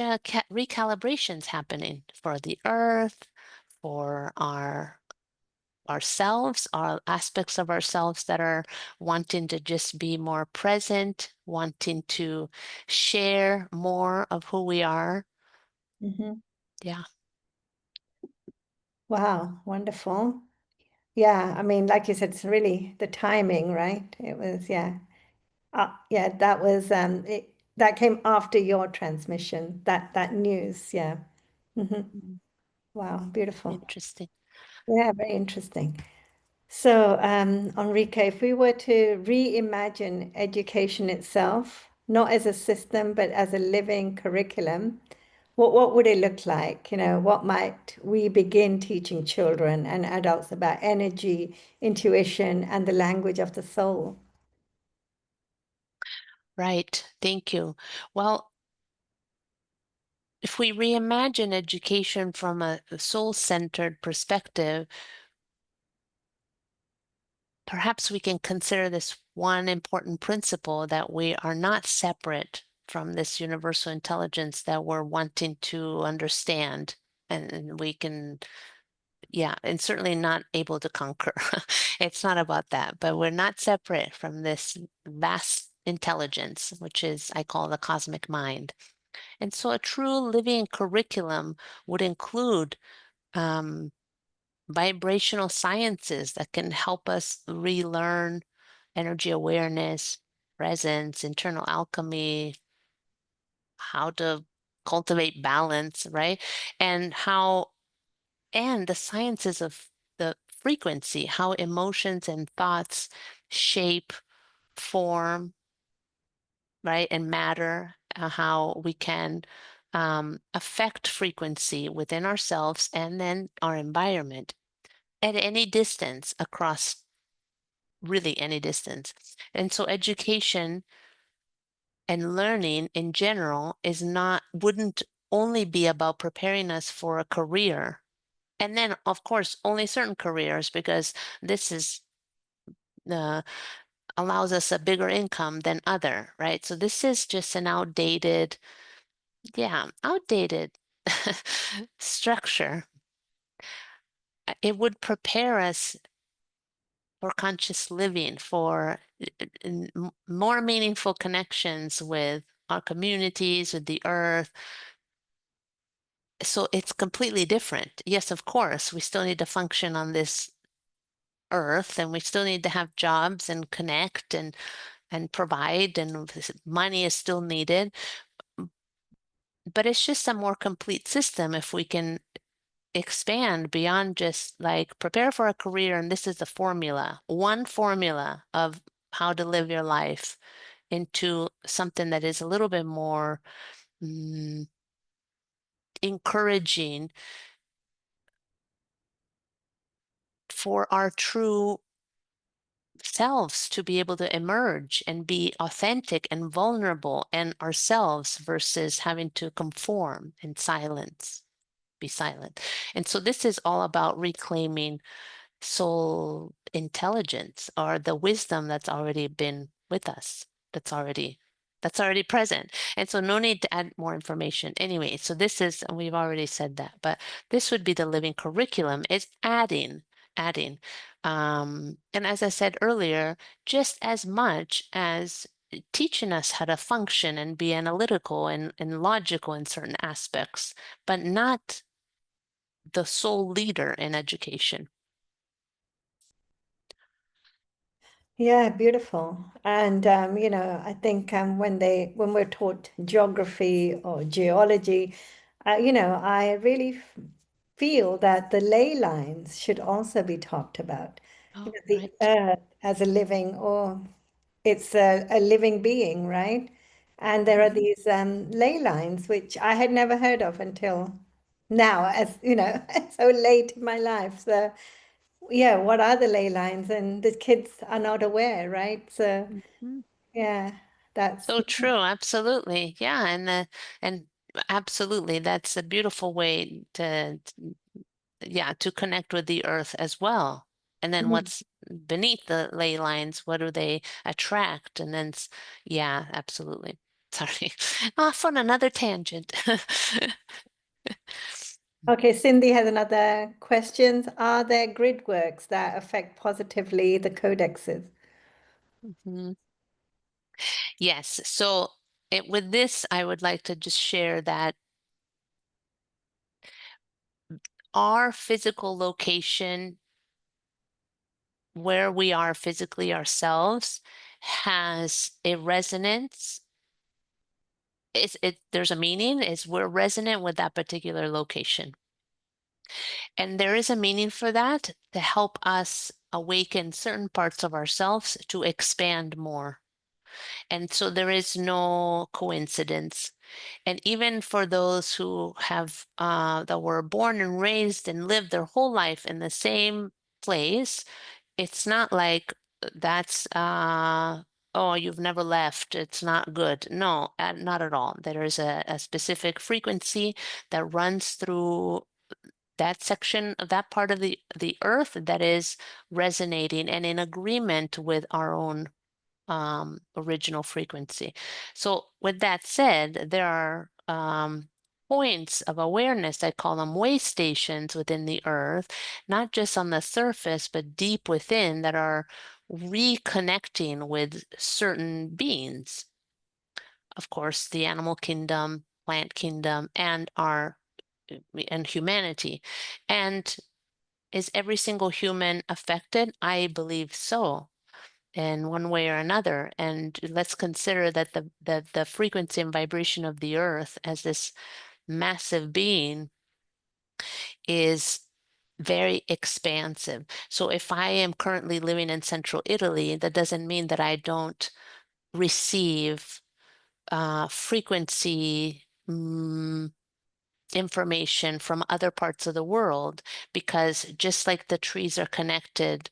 recalibrations happening for the earth, for ourselves, our aspects of ourselves that are wanting to just be more present, wanting to share more of who we are. Mhm. Yeah. Wow, wonderful. Yeah, I mean, like you said, it's really the timing, right? It was, yeah. Yeah, that was that came after your transmission, that news, yeah. Hmm. Mm, Wow, beautiful. interesting. Yeah, very interesting. So, Enrique, if we were to reimagine education itself, not as a system, but as a living curriculum, what would it look like? You know, what might we begin teaching children and adults about energy, intuition, and the language of the soul? Right. Thank you. Well, if we reimagine education from a soul-centered perspective, perhaps we can consider this one important principle, that we are not separate from this universal intelligence that we're wanting to understand. And we can, yeah, and certainly not able to conquer. It's not about that, but we're not separate from this vast intelligence, which is, I call the cosmic mind. And so a true living curriculum would include um, vibrational sciences that can help us relearn energy awareness, presence, internal alchemy, how to cultivate balance, right? And the sciences of the frequency, how emotions and thoughts shape, form, right, and matter, how we can affect frequency within ourselves and then our environment at any distance, across really any distance. And so education and learning in general wouldn't only be about preparing us for a career. And then, of course, only certain careers, because this is uh, allows us a bigger income than other, right? So this is just an outdated structure. It would prepare us for conscious living, for more meaningful connections with our communities, with the earth. So it's completely different. Yes, of course, we still need to function on this earth, and we still need to have jobs and connect and provide, and money is still needed. But it's just a more complete system if we can expand beyond just like prepare for a career and this is the formula, one formula of how to live your life, into something that is a little bit more encouraging for our true selves to be able to emerge and be authentic and vulnerable and ourselves versus having to conform and be silent. And so this is all about reclaiming soul intelligence or the wisdom that's already been with us, that's already present. And so no need to add more information anyway. So this is, and we've already said that, but this would be the living curriculum. It's adding and as I said earlier, just as much as teaching us how to function and be analytical and logical in certain aspects, but not the sole leader in education. Yeah, beautiful. And I think when we're taught geography or geology, I really feel that the ley lines should also be talked about. Oh, The right. earth as a living, or it's a living being, right? And there are Mhm. these ley lines which I had never heard of until now, as so late in my life. So yeah, what are the ley lines? And the kids are not aware, right? So Mhm. yeah, that's So true, absolutely. Yeah, and absolutely, that's a beautiful way yeah, to connect with the earth as well. And then Mhm. what's beneath the ley lines, what do they attract? And then, yeah, absolutely. Sorry, off on another tangent. Okay. Cindy has another question. Are there grid works that affect positively the codexes? Mhm. Yes, so with this, I would like to just share that our physical location, where we are physically ourselves, has a resonance. There's a meaning, is we're resonant with that particular location. And there is a meaning for that to help us awaken certain parts of ourselves to expand more. And so there is no coincidence. And even for those who have that were born and raised and lived their whole life in the same place, it's not like that's oh, you've never left, it's not good. No, not at all. There is a specific frequency that runs through that section of that part of the earth that is resonating and in agreement with our own original frequency. So with that said, there are points of awareness, I call them way stations within the earth, not just on the surface, but deep within, that are reconnecting with certain beings. Of course, the animal kingdom, plant kingdom, and our and humanity. And is every single human affected? I believe so, in one way or another. And let's consider that the frequency and vibration of the earth as this massive being is very expansive. So if I am currently living in central Italy, that doesn't mean that I don't receive frequency information from other parts of the world, because just like the trees are connected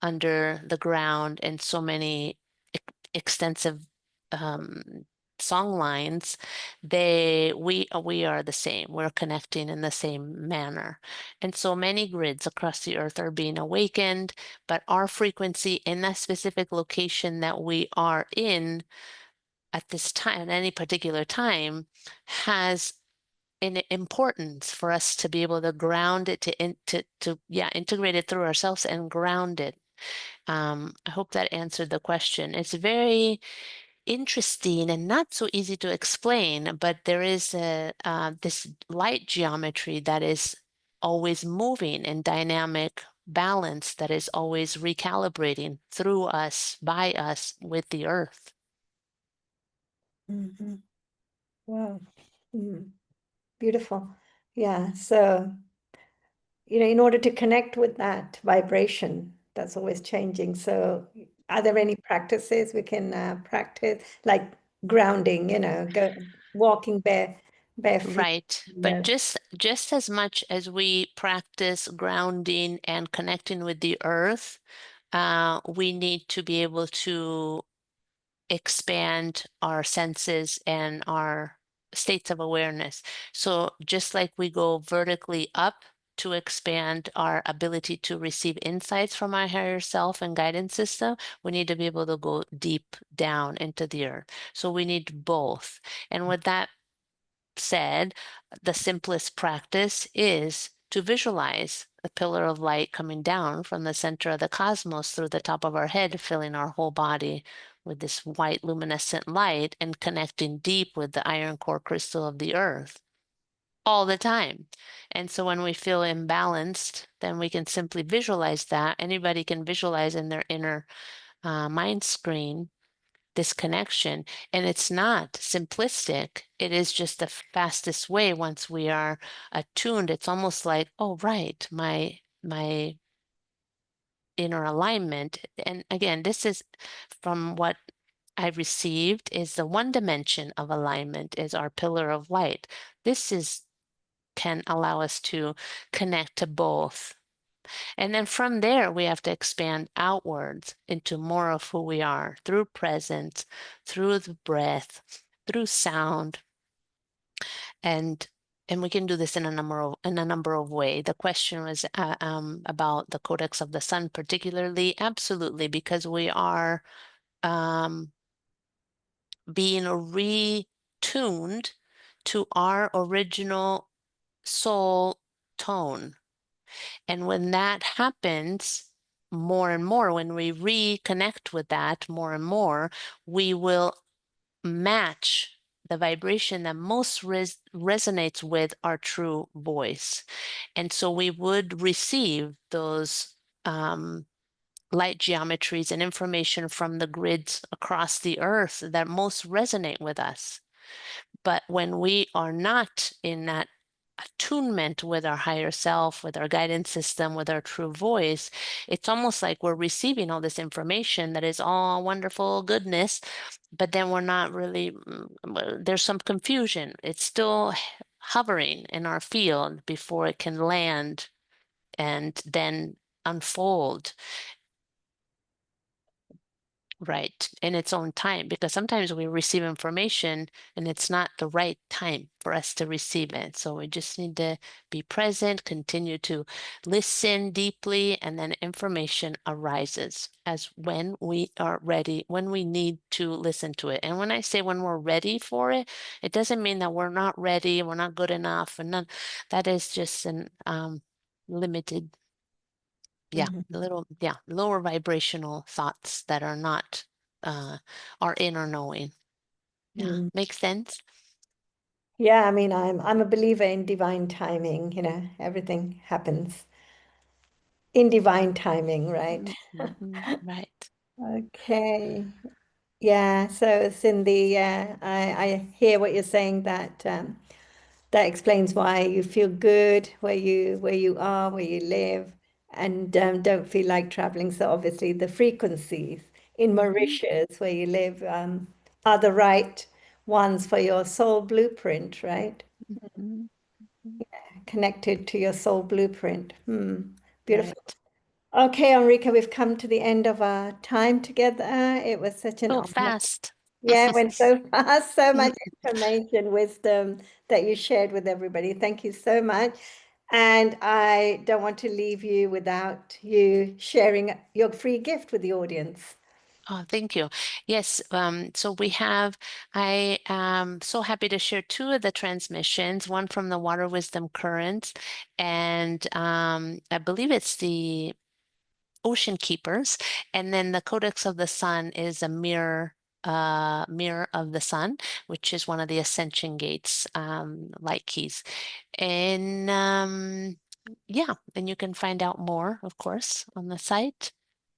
under the ground and so many extensive um, song lines, we are the same. We're connecting in the same manner. And so many grids across the earth are being awakened, but our frequency in that specific location that we are in at this time, at any particular time, has an importance for us to be able to ground it, to yeah, integrate it through ourselves and ground it. I hope that answered the question. It's very interesting and not so easy to explain, but there is this light geometry that is always moving in dynamic balance, that is always recalibrating through us, by us, with the earth. Hmm. Wow. Mm. Beautiful. Yeah. So, in order to connect with that vibration, that's always changing. So, are there any practices we can practice, like grounding, go walking bare feet? Right. But No. just as much as we practice grounding and connecting with the earth, we need to be able to expand our senses and our states of awareness. So just like we go vertically up to expand our ability to receive insights from our higher self and guidance system, we need to be able to go deep down into the earth. So we need both. And with that said, the simplest practice is to visualize a pillar of light coming down from the center of the cosmos through the top of our head, filling our whole body with this white luminescent light and connecting deep with the iron core crystal of the earth all the time. And so when we feel imbalanced, then we can simply visualize that. Anybody can visualize in their inner mind screen this connection. And it's not simplistic. It is just the fastest way once we are attuned. It's almost like, oh, right, my inner alignment. And again, this is from what I received is the one dimension of alignment is our pillar of light. This is can allow us to connect to both. And then from there, we have to expand outwards into more of who we are through presence, through the breath, through sound, and we can do this in a number of ways. The question was about the Codex of the Sun, particularly. Absolutely, because we are being retuned to our original soul tone. And when that happens more and more, when we reconnect with that more and more, we will match the vibration that most resonates with our true voice. And so we would receive those light geometries and information from the grids across the earth that most resonate with us. But when we are not in that attunement with our higher self, with our guidance system, with our true voice, it's almost like we're receiving all this information that is all wonderful goodness, but then we're not really, there's some confusion. It's still hovering in our field before it can land and then unfold. Right, in its own time, because sometimes we receive information and it's not the right time for us to receive it. So we just need to be present, continue to listen deeply, and then information arises as when we are ready, when we need to listen to it. And when I say when we're ready for it, it doesn't mean that we're not ready, we're not good enough, and none. That is just an limited lower vibrational thoughts that are not our inner knowing. Yeah, Mm. makes sense. Yeah, I mean, I'm a believer in divine timing, everything happens in divine timing, right? Right. Okay. Yeah, so Cindy, I hear what you're saying that that explains why you feel good where you are, where you live, and don't feel like traveling. So obviously the frequencies in Mhm, Mauritius where you live are the right ones for your soul blueprint, right? mhm, mhm. Connected to your soul blueprint. Beautiful. Right. Okay, Enrica, we've come to the end of our time together. It was such an So honor. fast. Yeah, it went so fast, so much information, wisdom that you shared with everybody. Thank you so much. And I don't want to leave you without you sharing your free gift with the audience. Oh, thank you. Yes, so I am so happy to share two of the transmissions, one from the Water Wisdom Currents, and I believe it's the Ocean Keepers, and then the Codex of the Sun is a mirror of the sun, which is one of the Ascension Gates light keys. And yeah, and you can find out more, of course, on the site.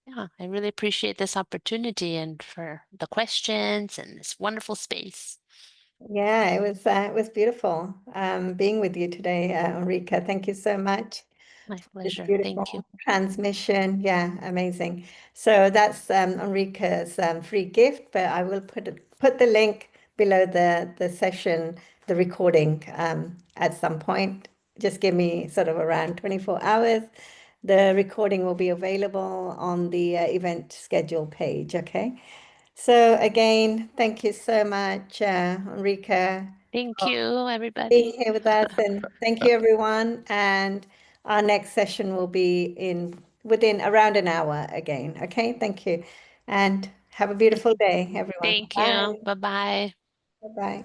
Yeah, I really appreciate this opportunity and for the questions and this wonderful space. Yeah, it was beautiful being with you today, Enrica. Thank you so much. My This pleasure. Thank you. beautiful transmission. Yeah, amazing. So that's Enrica's free gift, but I will put the link below the session, the recording at some point. Just give me sort of around 24 hours the recording will be available on the event schedule page. Okay. So again, thank you so much, Enrica, Thank for you, everybody. being here with us, and thank you, everyone. And our next session will be within around an hour again. Okay, thank you, and have a beautiful day, everyone. Thank you. Bye. Bye-bye. Bye-bye.